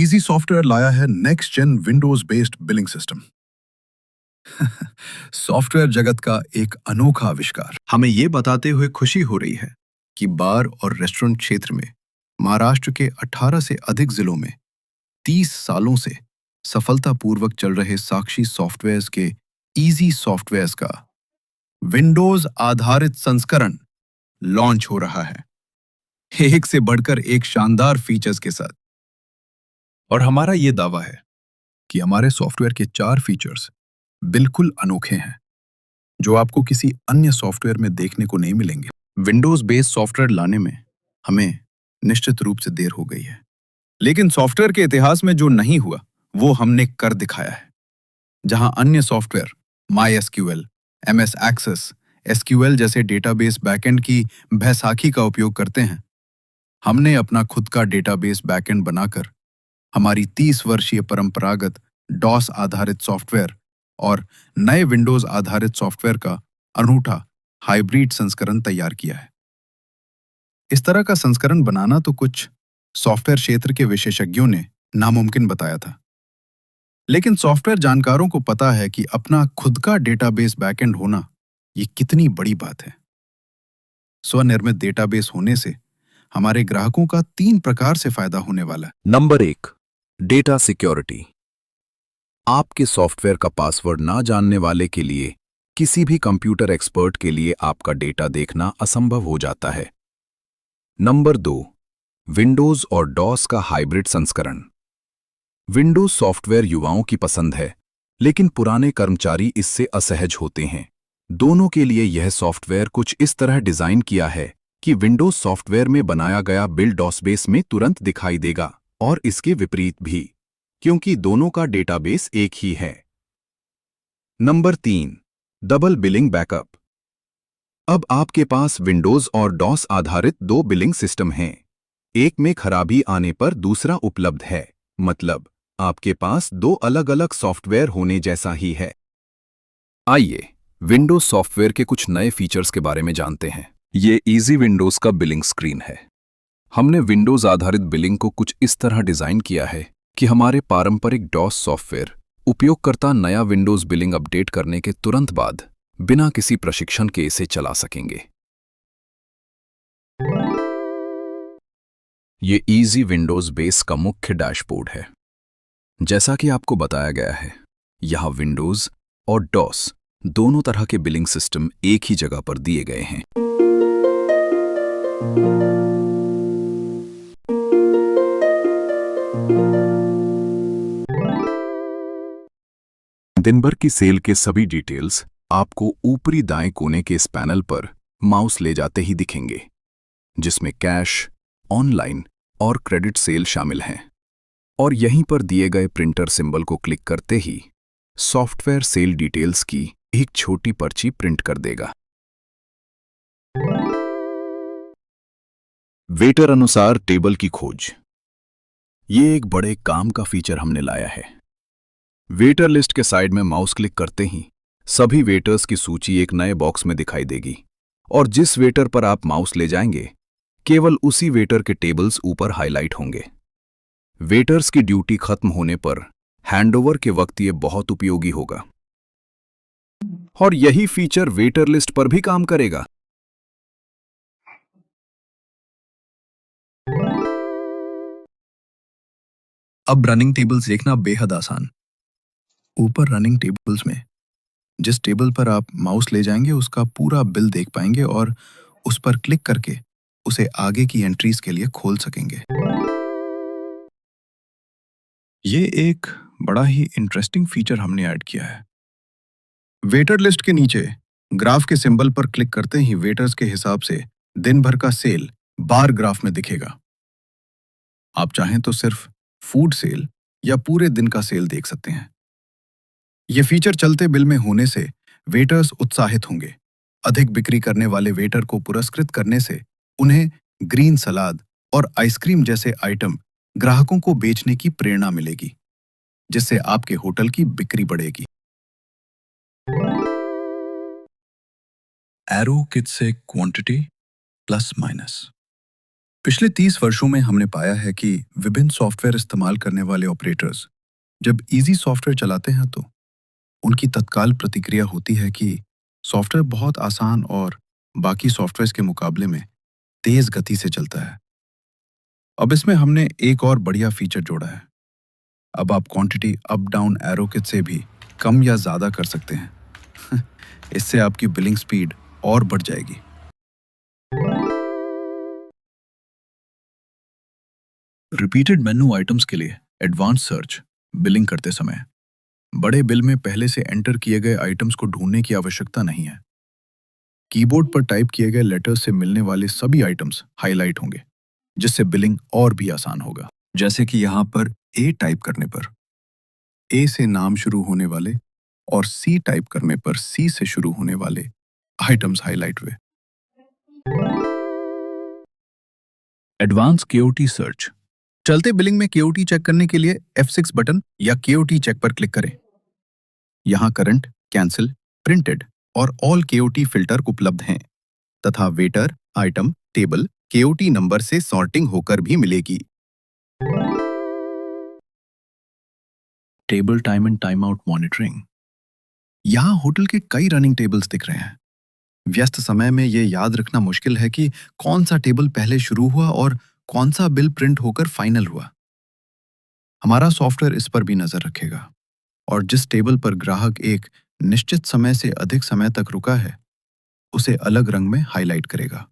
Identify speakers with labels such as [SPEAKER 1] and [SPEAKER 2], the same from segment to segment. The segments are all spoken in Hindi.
[SPEAKER 1] इजी सॉफ्टवेयर लाया है next gen Windows based billing system. Software जगत का एक अनोखा आविष्कार। हमें ये बताते हुए खुशी हो रही है कि बार और रेस्टोरेंट क्षेत्र में महाराष्ट्र के 18 से अधिक जिलों में 30 सालों से सफलतापूर्वक चल रहे साक्षी सॉफ्टवेयर्स के इजी सॉफ्टवेयर्स का विंडोज आधारित संस्करण लॉन्च हो रहा है, एक से बढ़कर एक शानदार फीचर्स के साथ। और हमारा ये दावा है कि हमारे सॉफ्टवेयर के 4 फीचर्स बिल्कुल अनोखे हैं, जो आपको किसी अन्य सॉफ्टवेयर में देखने को नहीं मिलेंगे। विंडोज बेस्ड सॉफ्टवेयर लाने में हमें निश्चित रूप से देर हो गई है, लेकिन सॉफ्टवेयर के इतिहास में जो नहीं हुआ वो हमने कर दिखाया है। जहां अन्य software MySQL, MS Access, SQL जैसे डेटाबेस बैकएंड की बैसाखी का उपयोग करते हैं, हमने अपना खुद का डेटाबेस बैकएंड बनाकर हमारी 30 वर्षीय परंपरागत डॉस आधारित सॉफ्टवेयर और नए विंडोज आधारित सॉफ्टवेयर का अनूठा हाइब्रिड संस्करण तैयार किया है। इस तरह का संस्करण बनाना तो कुछ सॉफ्टवेयर क्षेत्र के विशेषज्ञों ने नामुमकिन बताया था, लेकिन सॉफ्टवेयर जानकारों को पता है कि अपना खुद का डेटाबेस बैकएंड होना ये कितनी बड़ी बात है। स्वनिर्मित डेटाबेस होने से हमारे ग्राहकों का 3 प्रकार से फायदा होने वाला है।
[SPEAKER 2] Number 1, data security. आपके सॉफ्टवेयर का पासवर्ड ना जानने वाले के लिए, किसी भी कंप्यूटर एक्सपर्ट के लिए आपका डेटा देखना असंभव हो जाता है। नंबर 2, विंडोज और डॉस का हाइब्रिड संस्करण। विंडोज सॉफ्टवेयर युवाओं की पसंद है, लेकिन पुराने कर्मचारी इससे असहज होते हैं। दोनों के लिए यह सॉफ्टवेयर कुछ इस तरह डिजाइन किया है कि विंडोज सॉफ्टवेयर में बनाया गया बिल्ड डॉसबेस में तुरंत दिखाई देगा, और इसके विपरीत भी, क्योंकि दोनों का डेटाबेस एक ही है। Number 3, double billing backup. अब आपके पास विंडोज और डॉस आधारित 2 बिलिंग सिस्टम हैं। एक में खराबी आने पर दूसरा उपलब्ध है, मतलब आपके पास 2 अलग-अलग सॉफ्टवेयर होने जैसा ही है। आइए विंडोज सॉफ्टवेयर के कुछ नए फीचर्स के बारे में जानते हैं। ये इजी विंडोज का बिलिंग स्क्रीन है। हमने विंडोज आधारित बिलिंग को कुछ इस तरह डिजाइन किया है कि हमारे पारंपरिक डॉस सॉफ्टवेयर उपयोगकर्ता नया विंडोज बिलिंग अपडेट करने के तुरंत बाद बिना किसी प्रशिक्षण के इसे चला सकेंगे। ये इजी विंडोज बेस का मुख्य डैशबोर्ड है। जैसा कि आपको बताया गया है, यहां विंडोज और डॉस दोनों तरह के बिलिंग सिस्टम एक ही जगह पर दिए गए हैं। दिन भर की सेल के सभी डिटेल्स आपको ऊपरी दाएं कोने के इस पैनल पर माउस ले जाते ही दिखेंगे, जिसमें कैश, ऑनलाइन और क्रेडिट सेल शामिल हैं। और यहीं पर दिए गए प्रिंटर सिंबल को क्लिक करते ही सॉफ्टवेयर सेल डिटेल्स की एक छोटी पर्ची प्रिंट कर देगा। वेटर अनुसार टेबल की खोज। ये एक बड़े काम का फीचर हमने लाया है। वेटर लिस्ट के साइड में माउस क्लिक करते ही सभी वेटर्स की सूची एक नए बॉक्स में दिखाई देगी, और जिस वेटर पर आप माउस ले जाएंगे, केवल उसी वेटर के टेबल्स ऊपर हाईलाइट होंगे। वेटर्स की ड्यूटी खत्म होने पर हैंडओवर के वक्त ये बहुत उपयोगी होगा। और यही फीचर वेटर लिस्ट पर भी काम करेगा।
[SPEAKER 1] अब रनिंग टेबल्स देखना बेहद आसान। ऊपर रनिंग टेबल्स में जिस टेबल पर आप माउस ले जाएंगे उसका पूरा बिल देख पाएंगे और उस पर क्लिक करके उसे आगे की एंट्रीज के लिए खोल सकेंगे। ये एक बड़ा ही इंटरेस्टिंग फीचर हमने ऐड किया है। वेटर लिस्ट के नीचे ग्राफ के सिंबल पर क्लिक करते ही वेटर्स के हिसाब से दिन भर का सेल बार ग्राफ में दिखेगा। आप चाहें तो सिर्फ फूड सेल या पूरे दिन का सेल देख सकते हैं। ये फीचर चलते बिल में होने से वेटर्स उत्साहित होंगे। अधिक बिक्री करने वाले वेटर को पुरस्कृत करने से उन्हें ग्रीन सलाद और आइसक्रीम जैसे आइटम ग्राहकों को बेचने की प्रेरणा मिलेगी, जिससे आपके होटल की बिक्री बढ़ेगी। एरो किट से क्वांटिटी प्लस माइनस। पिछले 30 वर्षों में हमने पाया है कि विभिन्न सॉफ्टवेयर इस्तेमाल करने वाले ऑपरेटर्स जब इजी सॉफ्टवेयर चलाते हैं तो उनकी तत्काल प्रतिक्रिया होती है कि सॉफ्टवेयर बहुत आसान और बाकी सॉफ्टवेयर्स के मुकाबले में तेज गति से चलता है। अब इसमें हमने एक और बढ़िया फीचर जोड़ा है। अब आप क्वांटिटी अप डाउन एरो के से भी कम या ज़्यादा कर सकते हैं। इससे आपकी बिलिंग स्पीड और बढ़ जाएगी। रिपीटेड मेनू आइटम्स के लिए एडवांस सर्च बिलिंग करते समय बड़े बिल में पहले से एंटर किए गए आइटम्स को ढूंढने की आवश्यकता नहीं है। कीबोर्ड पर टाइप किए गए लेटर्स से मिलने वाले सभी आइटम्स हाईलाइट होंगे, जिससे बिलिंग और भी आसान होगा। जैसे कि यहाँ पर ए टाइप करने पर ए से नाम शुरू होने वाले और सी टाइप करने पर सी से शुरू होने वाले आइटम्स हाईलाइट हुए। Advance KOT search. चलते बिलिंग में केओटी चेक करने के लिए F6 बटन या केओटी चेक पर क्लिक करें। यहाँ करंट, कैंसिल, प्रिंटेड और ऑल केओटी फिल्टर उपलब्ध हैं तथा waiter, item, table KOT number से सॉर्टिंग होकर भी मिलेगी। Table time and time out monitoring. यहाँ होटल के कई रनिंग टेबल्स दिख रहे हैं। व्यस्त समय में ये याद रखना मुश्किल है कि कौन सा टेबल पहले शुरू हुआ और कौन सा बिल प्रिंट होकर फाइनल हुआ। हमारा सॉफ्टवेयर इस पर भी नजर रखेगा और जिस टेबल पर ग्राहक एक निश्चित समय से अधिक समय तक रुका है, उसे अलग रंग में हाईलाइट करेगा।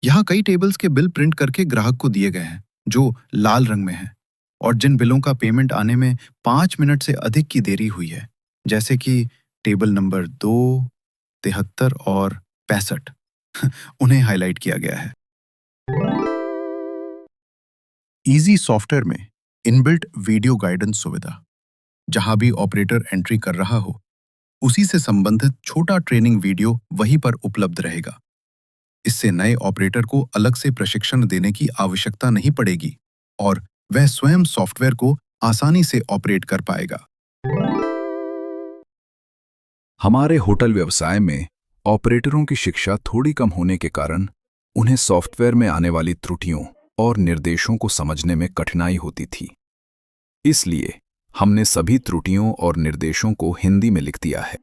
[SPEAKER 1] यहाँ कई टेबल्स के बिल प्रिंट करके ग्राहक को दिए गए हैं जो लाल रंग में हैं और जिन बिलों का पेमेंट आने में 5 मिनट से अधिक की देरी हुई है, जैसे कि टेबल नंबर 2, 73 और 65, उन्हें हाईलाइट किया गया है। इजी सॉफ्टवेयर में इनबिल्ट वीडियो गाइडेंस सुविधा। जहां भी ऑपरेटर एंट्री कर रहा हो, उसी से संबंधित छोटा ट्रेनिंग वीडियो वहीं पर उपलब्ध रहेगा। इससे नए ऑपरेटर को अलग से प्रशिक्षण देने की आवश्यकता नहीं पड़ेगी और वह स्वयं सॉफ्टवेयर को आसानी से ऑपरेट कर पाएगा।
[SPEAKER 2] हमारे होटल व्यवसाय में ऑपरेटरों की शिक्षा थोड़ी कम होने के कारण उन्हें सॉफ्टवेयर में आने वाली त्रुटियों और निर्देशों को समझने में कठिनाई होती थी। इसलिए हमने सभी त्रुटियों और निर्देशों को हिंदी में लिख दिया है।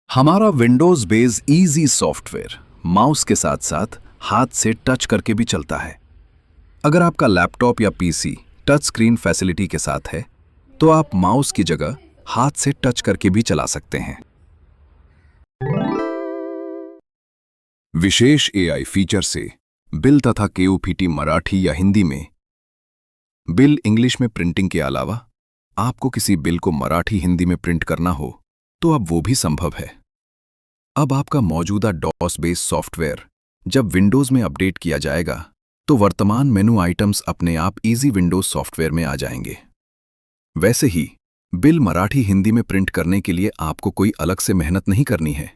[SPEAKER 2] हमारा Windows base easy software mouse के साथ साथ हाथ से टच करके भी चलता है। अगर आपका लैपटॉप या पीसी टच स्क्रीन फैसिलिटी के साथ है, तो आप माउस की जगह हाथ से टच करके भी चला सकते हैं। विशेष एआई फीचर से बिल तथा केओपीटी मराठी या हिंदी में बिल इंग्लिश में प्रिंटिंग के अलावा आपको किसी बिल को मराठी हिंदी में प्रिंट करना हो तो अब वो भी संभव है। अब आपका मौजूदा डॉस बेस सॉफ्टवेयर जब विंडोज में अपडेट किया जाएगा तो वर्तमान मेनू आइटम्स अपने आप इजी विंडोज सॉफ्टवेयर में आ जाएंगे। वैसे ही बिल मराठी हिंदी में प्रिंट करने के लिए आपको कोई अलग से मेहनत नहीं करनी है।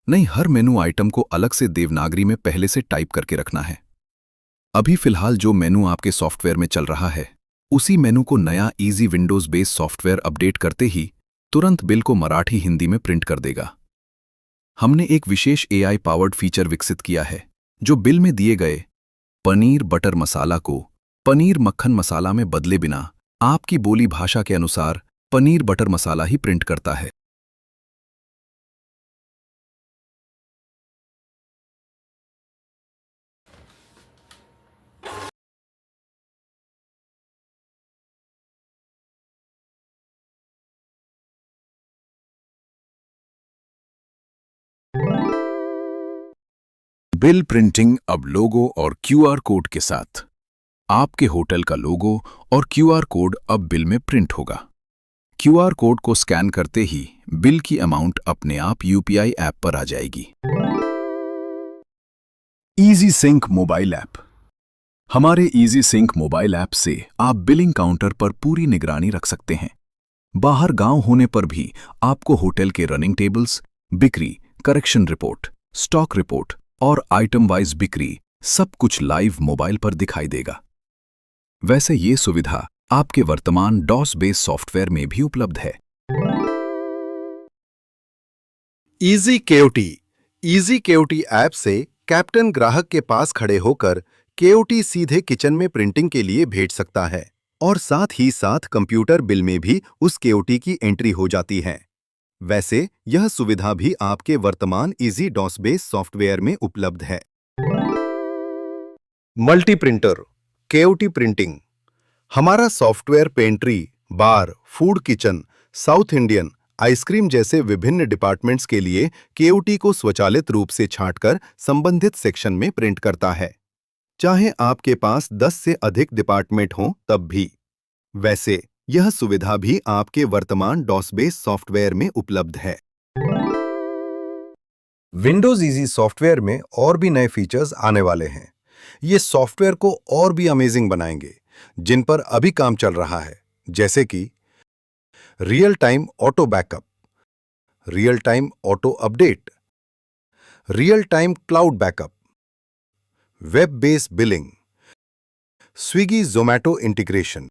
[SPEAKER 2] नहीं, हर मेनू आइटम को अलग से देवनागरी में पहले से टाइप करके रखना है। अभी फिलहाल जो मेनू आपके सॉफ्टवेयर में चल रहा है, उसी मेनू को नया easy Windows base software update करते ही तुरंत बिल को मराठी हिंदी में प्रिंट कर देगा। हमने एक विशेष एआई पावर्ड फीचर विकसित किया है जो बिल में दिए गए पनीर बटर मसाला को पनीर मक्खन मसाला में बदले बिना आपकी बोली भाषा के अनुसार पनीर बटर मसाला ही प्रिंट करता है। बिल प्रिंटिंग अब लोगो और क्यूआर कोड के साथ। आपके होटल का लोगो और क्यूआर कोड अब बिल में प्रिंट होगा। क्यूआर कोड को स्कैन करते ही बिल की अमाउंट अपने आप यूपीआई ऐप पर आ जाएगी। Easy sync mobile app. हमारे इजी सिंक मोबाइल ऐप से आप बिलिंग काउंटर पर पूरी निगरानी रख सकते हैं। बाहर गांव होने पर भी आपको होटल के रनिंग टेबल्स, बिक्री, करेक्शन रिपोर्ट, स्टॉक रिपोर्ट और आइटम वाइज बिक्री सब कुछ लाइव मोबाइल पर दिखाई देगा। वैसे ये सुविधा आपके वर्तमान डॉस बेस सॉफ्टवेयर में भी उपलब्ध है।
[SPEAKER 3] Easy KOT. Easy KOT app से कैप्टन ग्राहक के पास खड़े होकर केओटी सीधे किचन में प्रिंटिंग के लिए भेज सकता है और साथ ही साथ कंप्यूटर बिल में भी उस केओटी की एंट्री हो जाती है। वैसे यह सुविधा भी आपके वर्तमान इजी डॉस बेस सॉफ्टवेयर में उपलब्ध है। Multi printer KOT printing. हमारा software pantry, bar, food kitchen, South Indian, ice cream जैसे विभिन्न डिपार्टमेंट्स के लिए केओटी को स्वचालित रूप से छांटकर संबंधित सेक्शन में प्रिंट करता है, चाहे आपके पास 10 से अधिक डिपार्टमेंट हों तब भी। वैसे यह सुविधा भी आपके वर्तमान डॉस बेस सॉफ्टवेयर में उपलब्ध है। विंडोज इजी सॉफ्टवेयर में और भी नए फीचर्स आने वाले हैं। ये सॉफ्टवेयर को और भी अमेजिंग बनाएंगे, जिन पर अभी काम चल रहा है, जैसे कि real time auto backup, real time auto update, real time cloud backup, web based billing, Swiggy Zomato integration,